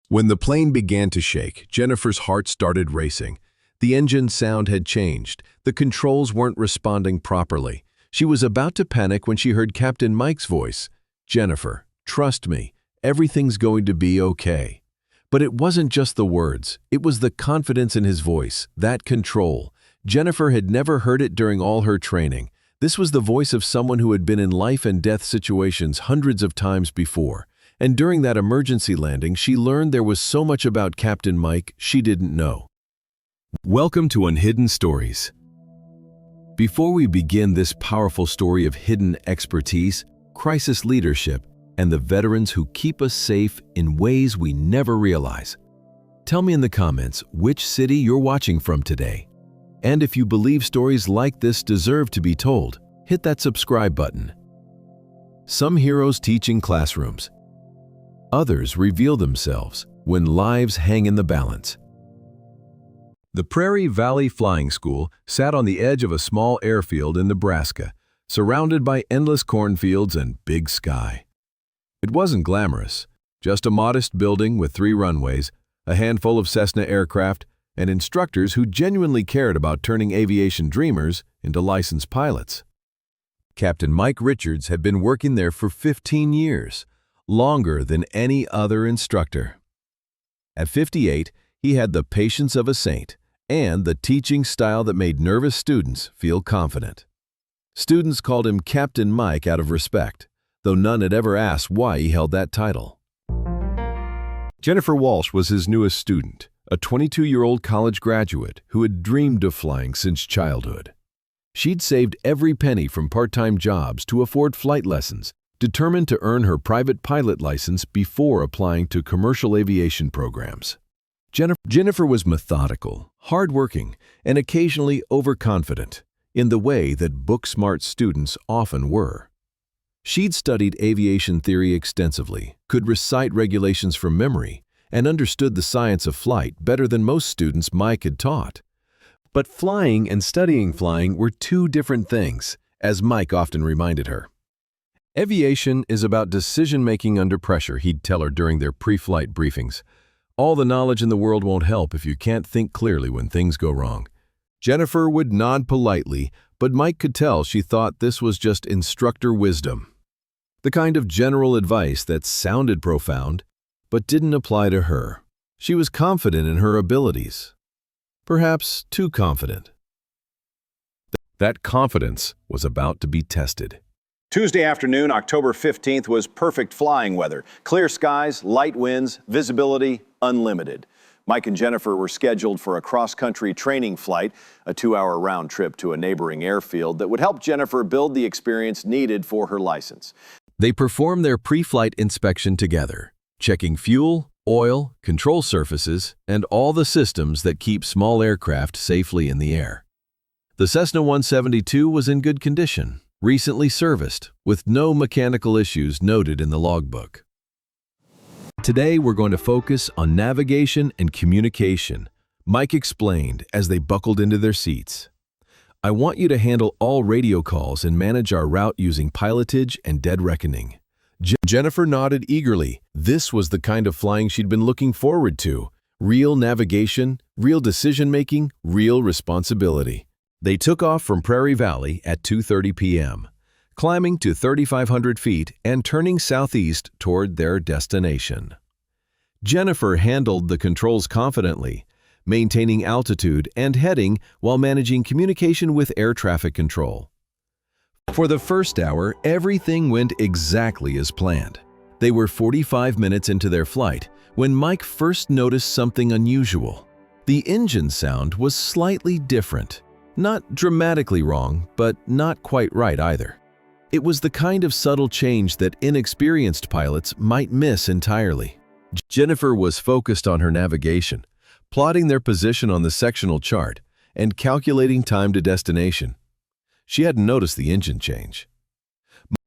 When the plane began to shake, Jennifer's heart started racing. The engine sound had changed. The controls weren't responding properly. She was about to panic when she heard Captain Mike's voice. "Jennifer, trust me. Everything's going to be okay." But it wasn't just the words. It was the confidence in his voice, that control. Jennifer had never heard it during all her training. This was the voice of someone who had been in life and death situations hundreds of times before. And during that emergency landing, she learned there was so much about Captain Mike she didn't know. Welcome to Unhidden Stories. Before we begin this powerful story of hidden expertise, crisis leadership, and the veterans who keep us safe in ways we never realize, tell me in the comments which city you're watching from today. And if you believe stories like this deserve to be told, hit that subscribe button. Some heroes teach in classrooms. Others reveal themselves when lives hang in the balance. The Prairie Valley Flying School sat on the edge of a small airfield in Nebraska, surrounded by endless cornfields and big sky. It wasn't glamorous, just a modest building with 3 runways, a handful of Cessna aircraft, and instructors who genuinely cared about turning aviation dreamers into licensed pilots. Captain Mike Richards had been working there for 15 years, longer than any other instructor. At 58, he had the patience of a saint and the teaching style that made nervous students feel confident. Students called him Captain Mike out of respect, though none had ever asked why he held that title. Jennifer Walsh was his newest student, a 22-year-old college graduate who had dreamed of flying since childhood. She'd saved every penny from part-time jobs to afford flight lessons, determined to earn her private pilot license before applying to commercial aviation programs. Jennifer was methodical, hardworking, and occasionally overconfident, in the way that book-smart students often were. She'd studied aviation theory extensively, could recite regulations from memory, and understood the science of flight better than most students Mike had taught. But flying and studying flying were 2 different things, as Mike often reminded her. Aviation is about decision-making under pressure, he'd tell her during their pre-flight briefings. All the knowledge in the world won't help if you can't think clearly when things go wrong. Jennifer would nod politely, but Mike could tell she thought this was just instructor wisdom. The kind of general advice that sounded profound, but didn't apply to her. She was confident in her abilities. Perhaps too confident. That confidence was about to be tested. Tuesday afternoon, October 15th, was perfect flying weather. Clear skies, light winds, visibility unlimited. Mike and Jennifer were scheduled for a cross-country training flight, a 2-hour round trip to a neighboring airfield that would help Jennifer build the experience needed for her license. They performed their pre-flight inspection together, checking fuel, oil, control surfaces, and all the systems that keep small aircraft safely in the air. The Cessna 172 was in good condition, recently serviced, with no mechanical issues noted in the logbook. Today, we're going to focus on navigation and communication, Mike explained as they buckled into their seats. I want you to handle all radio calls and manage our route using pilotage and dead reckoning. Jennifer nodded eagerly. This was the kind of flying she'd been looking forward to. Real navigation, real decision-making, real responsibility. They took off from Prairie Valley at 2:30 p.m., climbing to 3,500 feet and turning southeast toward their destination. Jennifer handled the controls confidently, maintaining altitude and heading while managing communication with air traffic control. For the first hour, everything went exactly as planned. They were 45 minutes into their flight when Mike first noticed something unusual. The engine sound was slightly different. Not dramatically wrong, but not quite right either. It was the kind of subtle change that inexperienced pilots might miss entirely. Jennifer was focused on her navigation, plotting their position on the sectional chart and calculating time to destination. She hadn't noticed the engine change.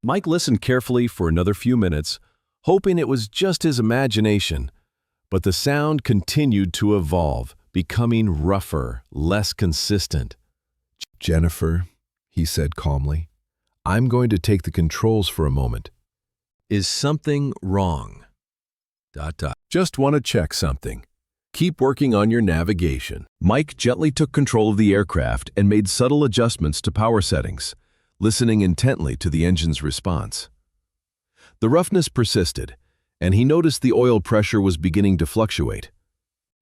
Mike listened carefully for another few minutes, hoping it was just his imagination, but the sound continued to evolve, becoming rougher, less consistent. "Jennifer," he said calmly, "I'm going to take the controls for a moment. Is something wrong?" Just want to check something. Keep working on your navigation. Mike gently took control of the aircraft and made subtle adjustments to power settings, listening intently to the engine's response. The roughness persisted, and he noticed the oil pressure was beginning to fluctuate.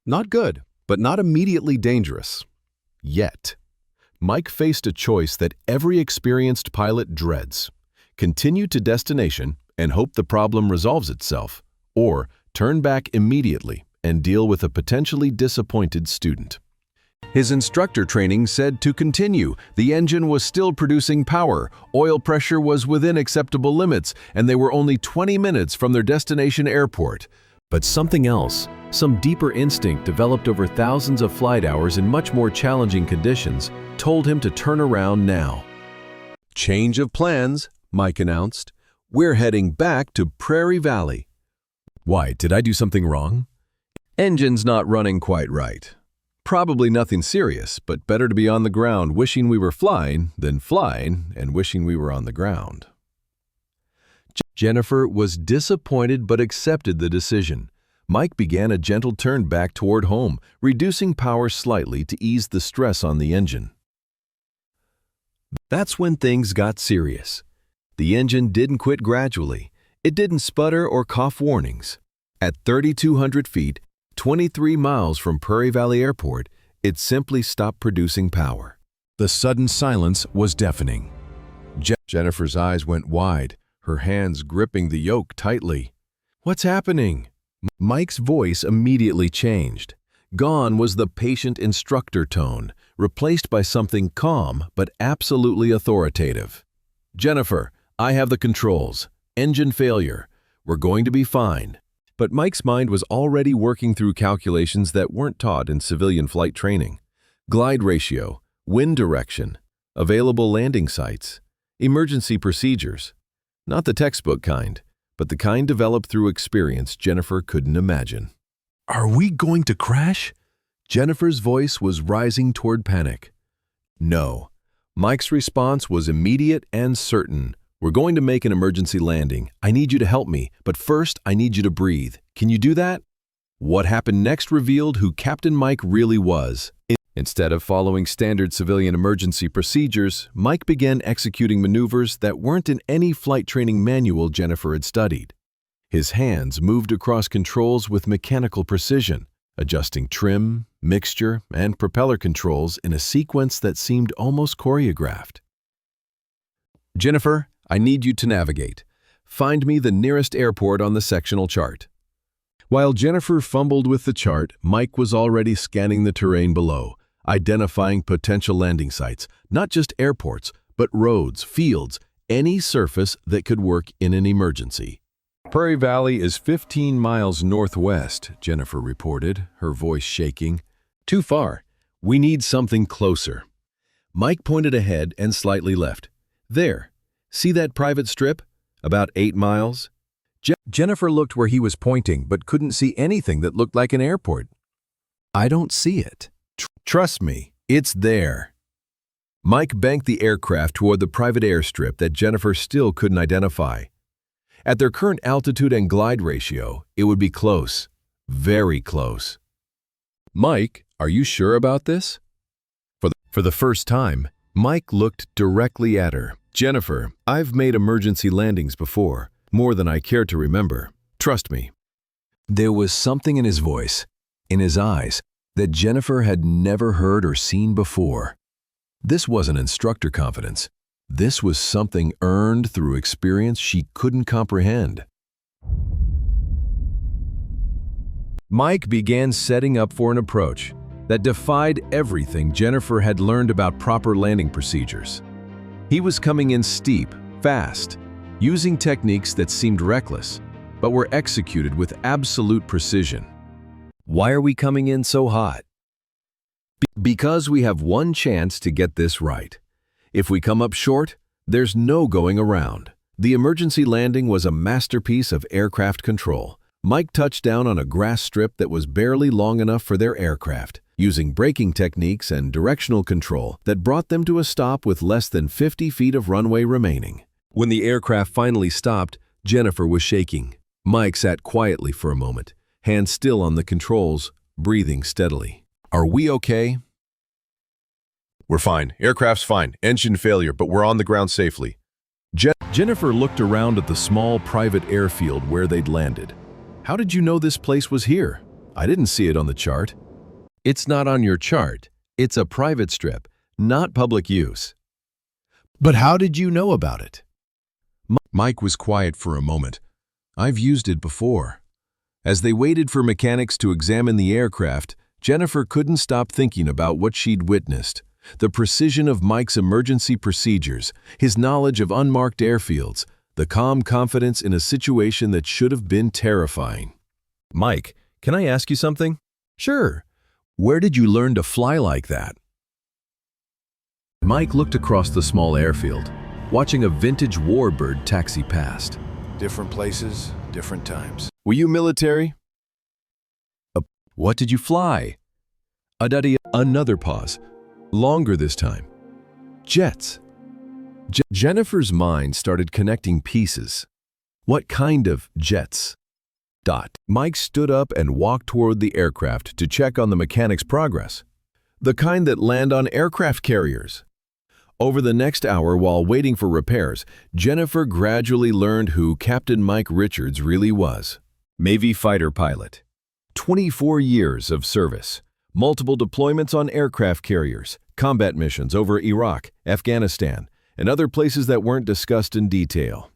Not good, but not immediately dangerous. Yet. Mike faced a choice that every experienced pilot dreads: continue to destination and hope the problem resolves itself, or turn back immediately and deal with a potentially disappointed student. His instructor training said to continue. The engine was still producing power, oil pressure was within acceptable limits, and they were only 20 minutes from their destination airport. But something else, some deeper instinct developed over thousands of flight hours in much more challenging conditions, told him to turn around now. Change of plans, Mike announced. We're heading back to Prairie Valley. Why, did I do something wrong? Engine's not running quite right. Probably nothing serious, but better to be on the ground wishing we were flying than flying and wishing we were on the ground. Jennifer was disappointed but accepted the decision. Mike began a gentle turn back toward home, reducing power slightly to ease the stress on the engine. That's when things got serious. The engine didn't quit gradually. It didn't sputter or cough warnings. At 3,200 feet, 23 miles from Prairie Valley Airport, it simply stopped producing power. The sudden silence was deafening. Jennifer's eyes went wide, her hands gripping the yoke tightly. What's happening? Mike's voice immediately changed. Gone was the patient instructor tone, replaced by something calm but absolutely authoritative. Jennifer, I have the controls. Engine failure. We're going to be fine. But Mike's mind was already working through calculations that weren't taught in civilian flight training. Glide ratio, wind direction, available landing sites, emergency procedures. Not the textbook kind, but the kind developed through experience Jennifer couldn't imagine. Are we going to crash? Jennifer's voice was rising toward panic. No. Mike's response was immediate and certain. We're going to make an emergency landing. I need you to help me, but first I need you to breathe. Can you do that? What happened next revealed who Captain Mike really was. Instead of following standard civilian emergency procedures, Mike began executing maneuvers that weren't in any flight training manual Jennifer had studied. His hands moved across controls with mechanical precision, adjusting trim, mixture, and propeller controls in a sequence that seemed almost choreographed. Jennifer, I need you to navigate. Find me the nearest airport on the sectional chart. While Jennifer fumbled with the chart, Mike was already scanning the terrain below, identifying potential landing sites, not just airports, but roads, fields, any surface that could work in an emergency. Prairie Valley is 15 miles northwest, Jennifer reported, her voice shaking. Too far. We need something closer. Mike pointed ahead and slightly left. There. See that private strip? About 8 miles? Jennifer looked where he was pointing, but couldn't see anything that looked like an airport. I don't see it. Trust me, it's there. Mike banked the aircraft toward the private airstrip that Jennifer still couldn't identify. At their current altitude and glide ratio, it would be close. Very close. Mike, are you sure about this? For the first time, Mike looked directly at her. Jennifer, I've made emergency landings before, more than I care to remember. Trust me. There was something in his voice, in his eyes, that Jennifer had never heard or seen before. This wasn't instructor confidence. This was something earned through experience she couldn't comprehend. Mike began setting up for an approach that defied everything Jennifer had learned about proper landing procedures. He was coming in steep, fast, using techniques that seemed reckless, but were executed with absolute precision. Why are we coming in so hot? Because we have one chance to get this right. If we come up short, there's no going around. The emergency landing was a masterpiece of aircraft control. Mike touched down on a grass strip that was barely long enough for their aircraft, using braking techniques and directional control that brought them to a stop with less than 50 feet of runway remaining. When the aircraft finally stopped, Jennifer was shaking. Mike sat quietly for a moment, hands still on the controls, breathing steadily. "Are we okay?" "We're fine. Aircraft's fine. Engine failure, but we're on the ground safely." Jennifer looked around at the small private airfield where they'd landed. "How did you know this place was here? I didn't see it on the chart." "It's not on your chart. It's a private strip, not public use." "But how did you know about it?" Mike was quiet for a moment. "I've used it before." As they waited for mechanics to examine the aircraft, Jennifer couldn't stop thinking about what she'd witnessed. The precision of Mike's emergency procedures, his knowledge of unmarked airfields, the calm confidence in a situation that should have been terrifying. "Mike, can I ask you something?" "Sure. Where did you learn to fly like that?" Mike looked across the small airfield, watching a vintage warbird taxi past. Different places, different times. "Were you military?" "What did you fly?" Another pause. Longer this time. "Jets." Jennifer's mind started connecting pieces. "What kind of jets?" Mike stood up and walked toward the aircraft to check on the mechanic's progress. "The kind that land on aircraft carriers." Over the next hour, while waiting for repairs, Jennifer gradually learned who Captain Mike Richards really was. Navy fighter pilot. 24 years of service. Multiple deployments on aircraft carriers, combat missions over Iraq, Afghanistan, and other places that weren't discussed in detail.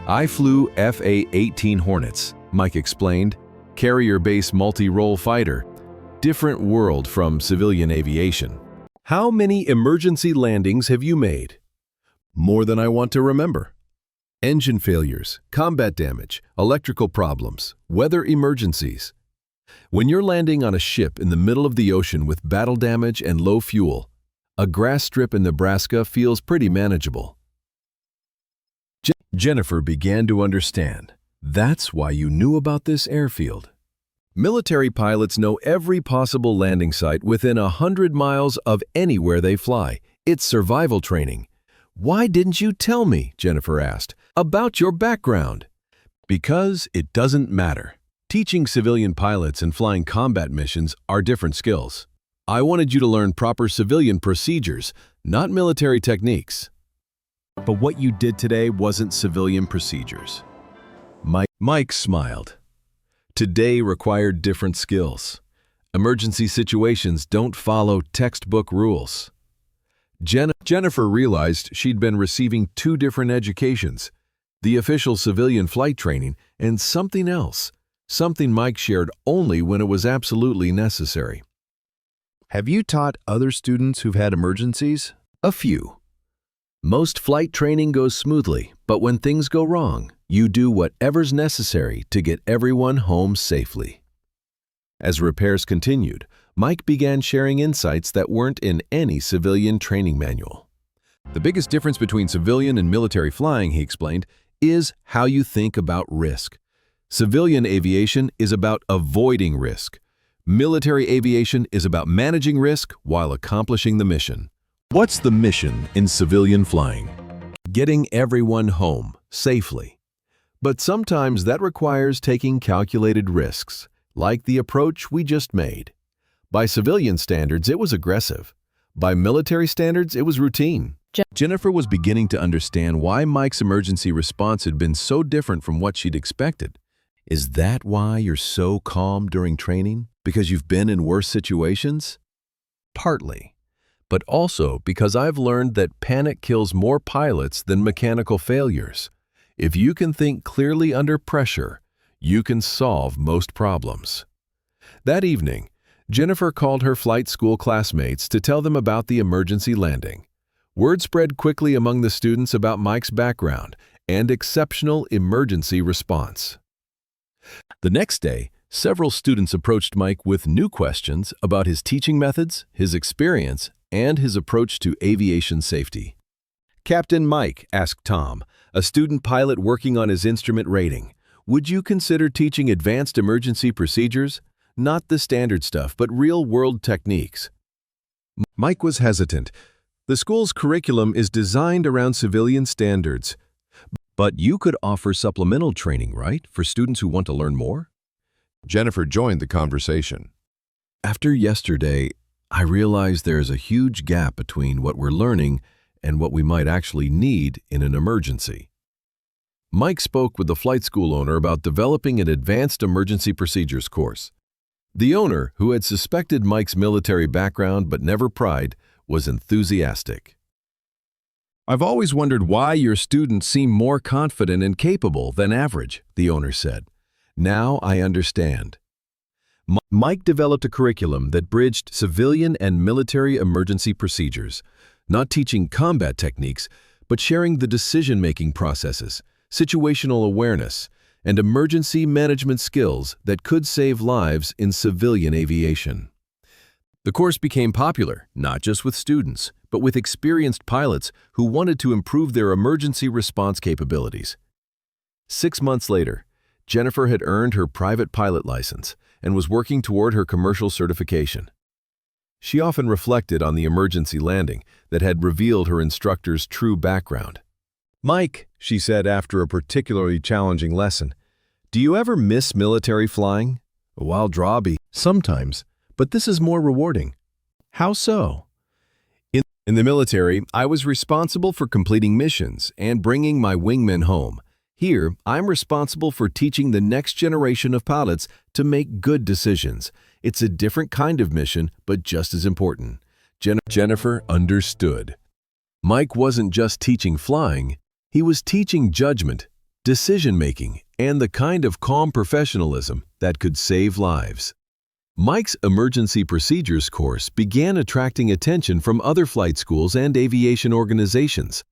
"I flew FA-18 Hornets," Mike explained. "Carrier-based multi-role fighter. Different world from civilian aviation." "How many emergency landings have you made?" "More than I want to remember." "Engine failures, combat damage, electrical problems, weather emergencies." When you're landing on a ship in the middle of the ocean with battle damage and low fuel, a grass strip in Nebraska feels pretty manageable. Jennifer began to understand. That's why you knew about this airfield. Military pilots know every possible landing site within 100 miles of anywhere they fly. It's survival training. "Why didn't you tell me," Jennifer asked, "about your background?" "Because it doesn't matter. Teaching civilian pilots and flying combat missions are different skills. I wanted you to learn proper civilian procedures, not military techniques." "But what you did today wasn't civilian procedures." Mike smiled. "Today required different skills. Emergency situations don't follow textbook rules." Jennifer realized she'd been receiving two different educations, the official civilian flight training and something else. Something Mike shared only when it was absolutely necessary. Have you taught other students who've had emergencies? "A few. Most flight training goes smoothly, but when things go wrong, you do whatever's necessary to get everyone home safely." As repairs continued, Mike began sharing insights that weren't in any civilian training manual. "The biggest difference between civilian and military flying," he explained, "is how you think about risk. Civilian aviation is about avoiding risk. Military aviation is about managing risk while accomplishing the mission." What's the mission in civilian flying? Getting everyone home safely. But sometimes that requires taking calculated risks, like the approach we just made. By civilian standards, it was aggressive. By military standards, it was routine. Jennifer was beginning to understand why Mike's emergency response had been so different from what she'd expected. "Is that why you're so calm during training? Because you've been in worse situations?" "Partly, but also because I've learned that panic kills more pilots than mechanical failures. If you can think clearly under pressure, you can solve most problems." That evening, Jennifer called her flight school classmates to tell them about the emergency landing. Word spread quickly among the students about Mike's background and exceptional emergency response. The next day, several students approached Mike with new questions about his teaching methods, his experience, and his approach to aviation safety. "Captain Mike," asked Tom, a student pilot working on his instrument rating, "would you consider teaching advanced emergency procedures? Not the standard stuff, but real-world techniques." Mike was hesitant. The school's curriculum is designed around civilian standards. But you could offer supplemental training, right, for students who want to learn more? Jennifer joined the conversation. After yesterday, I realized there's a huge gap between what we're learning and what we might actually need in an emergency. Mike spoke with the flight school owner about developing an advanced emergency procedures course. The owner, who had suspected Mike's military background but never pried, was enthusiastic. "I've always wondered why your students seem more confident and capable than average," the owner said. "Now I understand." Mike developed a curriculum that bridged civilian and military emergency procedures, not teaching combat techniques, but sharing the decision-making processes, situational awareness, and emergency management skills that could save lives in civilian aviation. The course became popular, not just with students, but with experienced pilots who wanted to improve their emergency response capabilities. 6 months later, Jennifer had earned her private pilot license and was working toward her commercial certification. She often reflected on the emergency landing that had revealed her instructor's true background. "Mike," she said after a particularly challenging lesson, "do you ever miss military flying?" "While drawby, sometimes, but this is more rewarding." "How so?" In the military, I was responsible for completing missions and bringing my wingmen home. Here, I'm responsible for teaching the next generation of pilots to make good decisions. It's a different kind of mission, but just as important." Jennifer understood. Mike wasn't just teaching flying, he was teaching judgment, decision-making, and the kind of calm professionalism that could save lives. Mike's emergency procedures course began attracting attention from other flight schools and aviation organizations.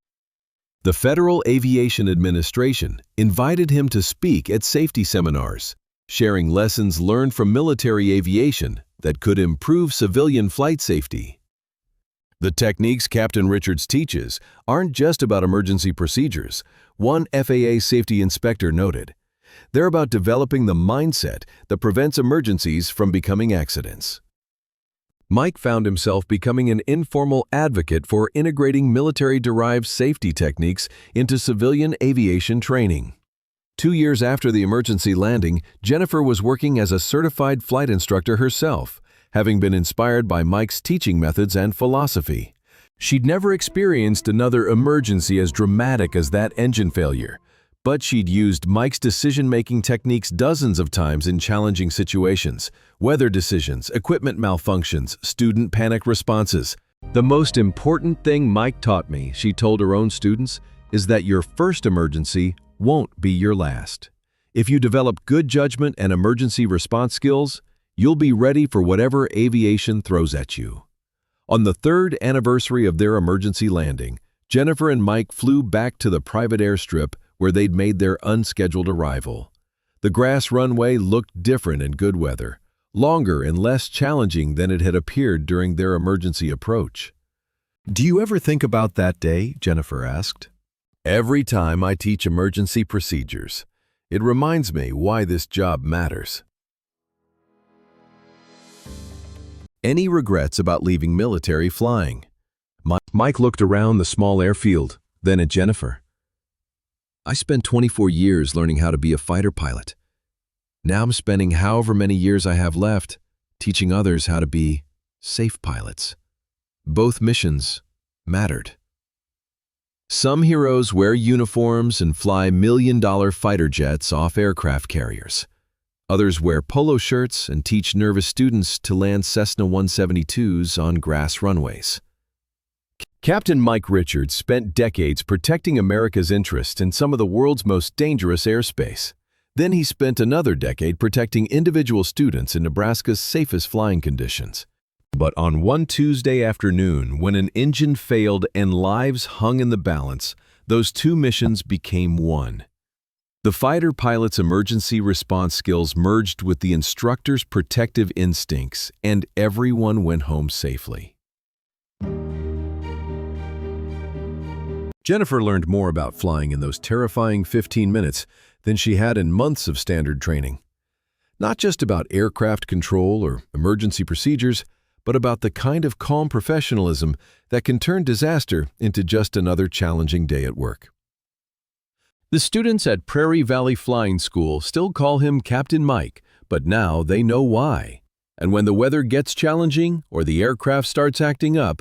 The Federal Aviation Administration invited him to speak at safety seminars, sharing lessons learned from military aviation that could improve civilian flight safety. The techniques Captain Richards teaches aren't just about emergency procedures, one FAA safety inspector noted. They're about developing the mindset that prevents emergencies from becoming accidents. Mike found himself becoming an informal advocate for integrating military-derived safety techniques into civilian aviation training. 2 years after the emergency landing, Jennifer was working as a certified flight instructor herself, having been inspired by Mike's teaching methods and philosophy. She'd never experienced another emergency as dramatic as that engine failure, but she'd used Mike's decision-making techniques dozens of times in challenging situations: weather decisions, equipment malfunctions, student panic responses. "The most important thing Mike taught me," she told her own students, "is that your first emergency won't be your last. If you develop good judgment and emergency response skills, you'll be ready for whatever aviation throws at you." On the 3rd anniversary of their emergency landing, Jennifer and Mike flew back to the private airstrip where they'd made their unscheduled arrival. The grass runway looked different in good weather, longer and less challenging than it had appeared during their emergency approach. "Do you ever think about that day?" Jennifer asked. "Every time I teach emergency procedures. It reminds me why this job matters." Any regrets about leaving military flying? Mike looked around the small airfield, then at Jennifer. "I spent 24 years learning how to be a fighter pilot. Now I'm spending however many years I have left teaching others how to be safe pilots." Both missions mattered. Some heroes wear uniforms and fly million-dollar fighter jets off aircraft carriers. Others wear polo shirts and teach nervous students to land Cessna 172s on grass runways. Captain Mike Richards spent decades protecting America's interest in some of the world's most dangerous airspace. Then he spent another decade protecting individual students in Nebraska's safest flying conditions. But on one Tuesday afternoon, when an engine failed and lives hung in the balance, those two missions became one. The fighter pilot's emergency response skills merged with the instructor's protective instincts, and everyone went home safely. Jennifer learned more about flying in those terrifying 15 minutes than she had in months of standard training. Not just about aircraft control or emergency procedures, but about the kind of calm professionalism that can turn disaster into just another challenging day at work. The students at Prairie Valley Flying School still call him Captain Mike, but now they know why. And when the weather gets challenging or the aircraft starts acting up,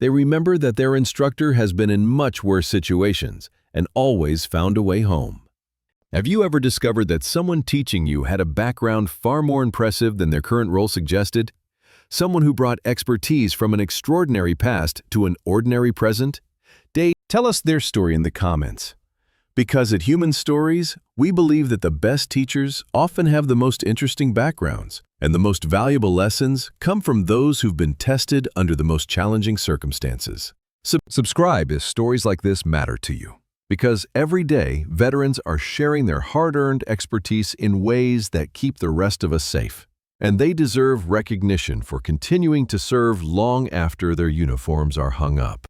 they remember that their instructor has been in much worse situations and always found a way home. Have you ever discovered that someone teaching you had a background far more impressive than their current role suggested? Someone who brought expertise from an extraordinary past to an ordinary present? Tell us their story in the comments. Because at Human Stories, we believe that the best teachers often have the most interesting backgrounds, and the most valuable lessons come from those who've been tested under the most challenging circumstances. Subscribe if stories like this matter to you. Because every day, veterans are sharing their hard-earned expertise in ways that keep the rest of us safe. And they deserve recognition for continuing to serve long after their uniforms are hung up.